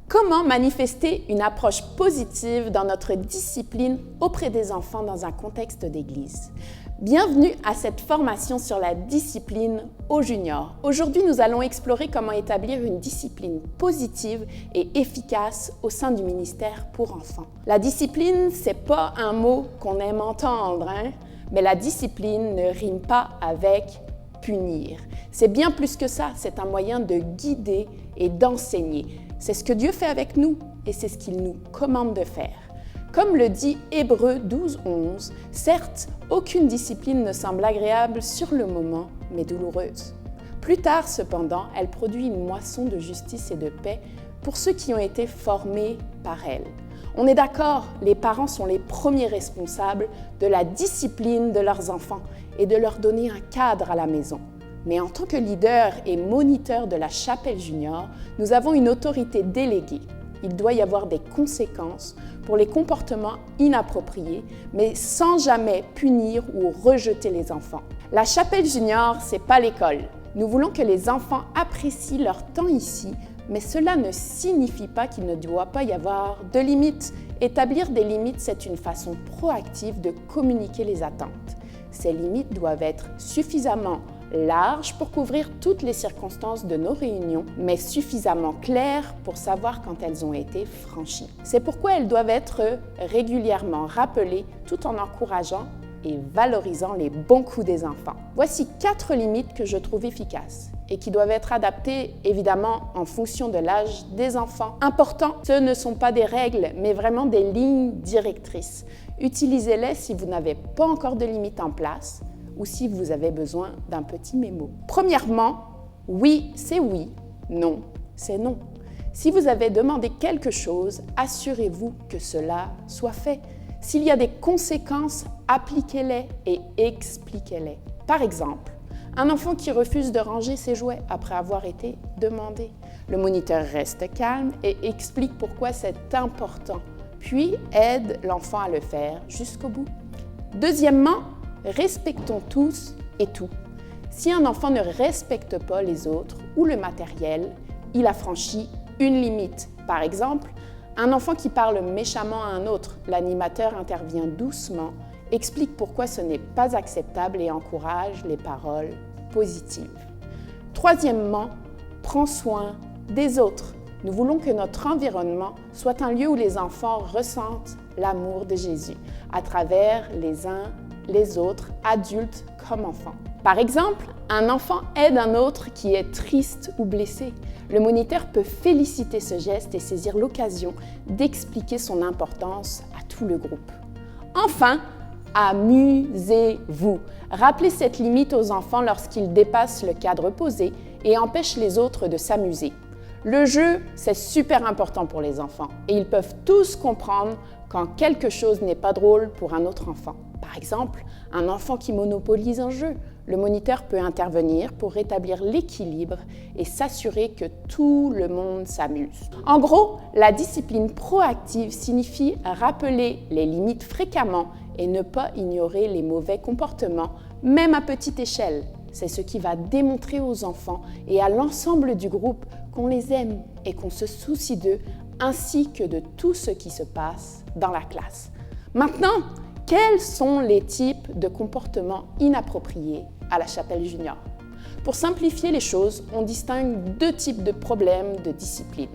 Comment manifester une approche positive dans notre discipline auprès des enfants dans un contexte d'église? Bienvenue à cette formation sur la discipline aux juniors. Aujourd'hui, nous allons explorer comment établir une discipline positive et efficace au sein du ministère pour enfants. La discipline, c'est pas un mot qu'on aime entendre, mais la discipline ne rime pas avec punir. C'est bien plus que ça, c'est un moyen de guider et d'enseigner. C'est ce que Dieu fait avec nous et c'est ce qu'il nous commande de faire. Comme le dit Hébreux 12:11, certes, aucune discipline ne semble agréable sur le moment, mais douloureuse. Plus tard, cependant, elle produit une moisson de justice et de paix pour ceux qui ont été formés par elle. On est d'accord, les parents sont les premiers responsables de la discipline de leurs enfants et de leur donner un cadre à la maison. Mais en tant que leader et moniteur de la chapelle junior, nous avons une autorité déléguée. Il doit y avoir des conséquences pour les comportements inappropriés, mais sans jamais punir ou rejeter les enfants. La chapelle junior, c'est pas l'école. Nous voulons que les enfants apprécient leur temps ici, mais cela ne signifie pas qu'il ne doit pas y avoir de limites. Établir des limites, c'est une façon proactive de communiquer les attentes. Ces limites doivent être suffisamment larges pour couvrir toutes les circonstances de nos réunions, mais suffisamment claires pour savoir quand elles ont été franchies. C'est pourquoi elles doivent être régulièrement rappelées tout en encourageant et valorisant les bons coups des enfants. Voici 4 limites que je trouve efficaces et qui doivent être adaptées évidemment en fonction de l'âge des enfants. Important, ce ne sont pas des règles, mais vraiment des lignes directrices. Utilisez-les si vous n'avez pas encore de limites en place ou si vous avez besoin d'un petit mémo. Premièrement, oui, c'est oui, non, c'est non. Si vous avez demandé quelque chose, assurez-vous que cela soit fait. S'il y a des conséquences, appliquez-les et expliquez-les. Par exemple, un enfant qui refuse de ranger ses jouets après avoir été demandé. Le moniteur reste calme et explique pourquoi c'est important, puis aide l'enfant à le faire jusqu'au bout. Deuxièmement, respectons tous et tout. Si un enfant ne respecte pas les autres ou le matériel, il a franchi une limite. Par exemple, un enfant qui parle méchamment à un autre, l'animateur intervient doucement, explique pourquoi ce n'est pas acceptable et encourage les paroles positives. Troisièmement, prends soin des autres. Nous voulons que notre environnement soit un lieu où les enfants ressentent l'amour de Jésus à travers les uns les autres, adultes comme enfants. Par exemple, un enfant aide un autre qui est triste ou blessé. Le moniteur peut féliciter ce geste et saisir l'occasion d'expliquer son importance à tout le groupe. Enfin, amusez-vous. Rappelez cette limite aux enfants lorsqu'ils dépassent le cadre posé et empêchent les autres de s'amuser. Le jeu, c'est super important pour les enfants et ils peuvent tous comprendre quand quelque chose n'est pas drôle pour un autre enfant. Par exemple, un enfant qui monopolise un jeu, le moniteur peut intervenir pour rétablir l'équilibre et s'assurer que tout le monde s'amuse. En gros, la discipline proactive signifie rappeler les limites fréquemment et ne pas ignorer les mauvais comportements, même à petite échelle. C'est ce qui va démontrer aux enfants et à l'ensemble du groupe qu'on les aime et qu'on se soucie d'eux, ainsi que de tout ce qui se passe dans la classe. Maintenant, quels sont les types de comportements inappropriés à la chapelle junior? Pour simplifier les choses, on distingue 2 types de problèmes de discipline,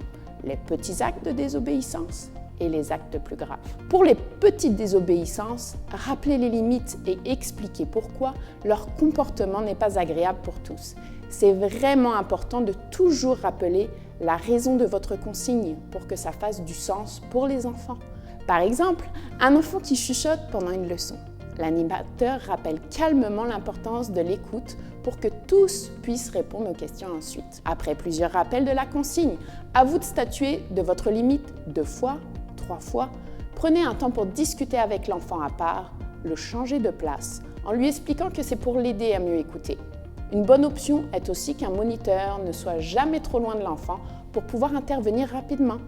les petits actes de désobéissance et les actes plus graves. Pour les petites désobéissances, rappelez les limites et expliquez pourquoi leur comportement n'est pas agréable pour tous. C'est vraiment important de toujours rappeler la raison de votre consigne pour que ça fasse du sens pour les enfants. Par exemple, un enfant qui chuchote pendant une leçon. L'animateur rappelle calmement l'importance de l'écoute pour que tous puissent répondre aux questions ensuite. Après plusieurs rappels de la consigne, à vous de statuer de votre limite 2 fois, 3 fois. Prenez un temps pour discuter avec l'enfant à part, le changer de place, en lui expliquant que c'est pour l'aider à mieux écouter. Une bonne option est aussi qu'un moniteur ne soit jamais trop loin de l'enfant pour pouvoir intervenir rapidement.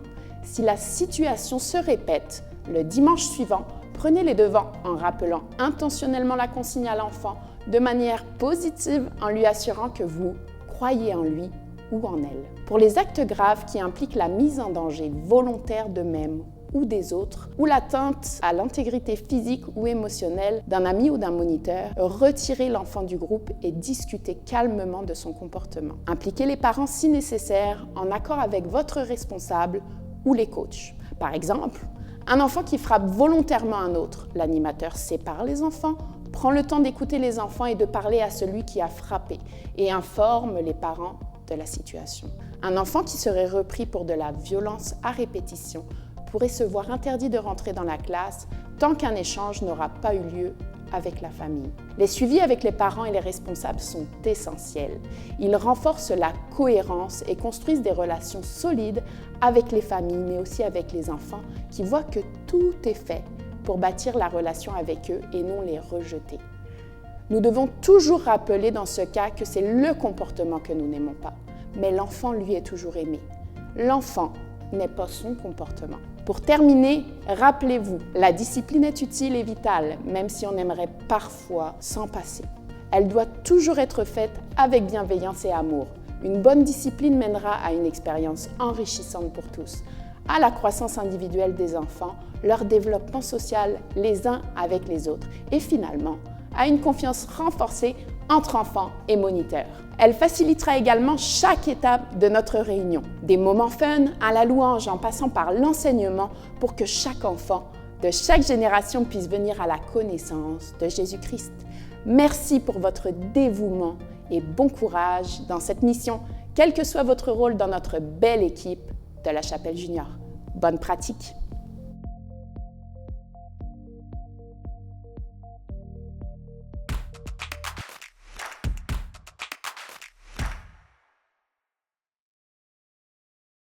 Si la situation se répète, le dimanche suivant, prenez les devants en rappelant intentionnellement la consigne à l'enfant de manière positive en lui assurant que vous croyez en lui ou en elle. Pour les actes graves qui impliquent la mise en danger volontaire d'eux-mêmes ou des autres, ou l'atteinte à l'intégrité physique ou émotionnelle d'un ami ou d'un moniteur, retirez l'enfant du groupe et discutez calmement de son comportement. Impliquez les parents si nécessaire, en accord avec votre responsable ou les coachs. Par exemple, un enfant qui frappe volontairement un autre, l'animateur sépare les enfants, prend le temps d'écouter les enfants et de parler à celui qui a frappé et informe les parents de la situation. Un enfant qui serait repris pour de la violence à répétition pourrait se voir interdit de rentrer dans la classe tant qu'un échange n'aura pas eu lieu avec la famille. Les suivis avec les parents et les responsables sont essentiels. Ils renforcent la cohérence et construisent des relations solides avec les familles, mais aussi avec les enfants qui voient que tout est fait pour bâtir la relation avec eux et non les rejeter. Nous devons toujours rappeler dans ce cas que c'est le comportement que nous n'aimons pas, mais l'enfant, lui, est toujours aimé. L'enfant n'est pas son comportement. Pour terminer, rappelez-vous, la discipline est utile et vitale, même si on aimerait parfois s'en passer. Elle doit toujours être faite avec bienveillance et amour. Une bonne discipline mènera à une expérience enrichissante pour tous, à la croissance individuelle des enfants, leur développement social les uns avec les autres et finalement à une confiance renforcée entre enfants et moniteurs. Elle facilitera également chaque étape de notre réunion, des moments fun à la louange en passant par l'enseignement pour que chaque enfant de chaque génération puisse venir à la connaissance de Jésus-Christ. Merci pour votre dévouement et bon courage dans cette mission, quel que soit votre rôle dans notre belle équipe de la Chapelle Junior. Bonne pratique!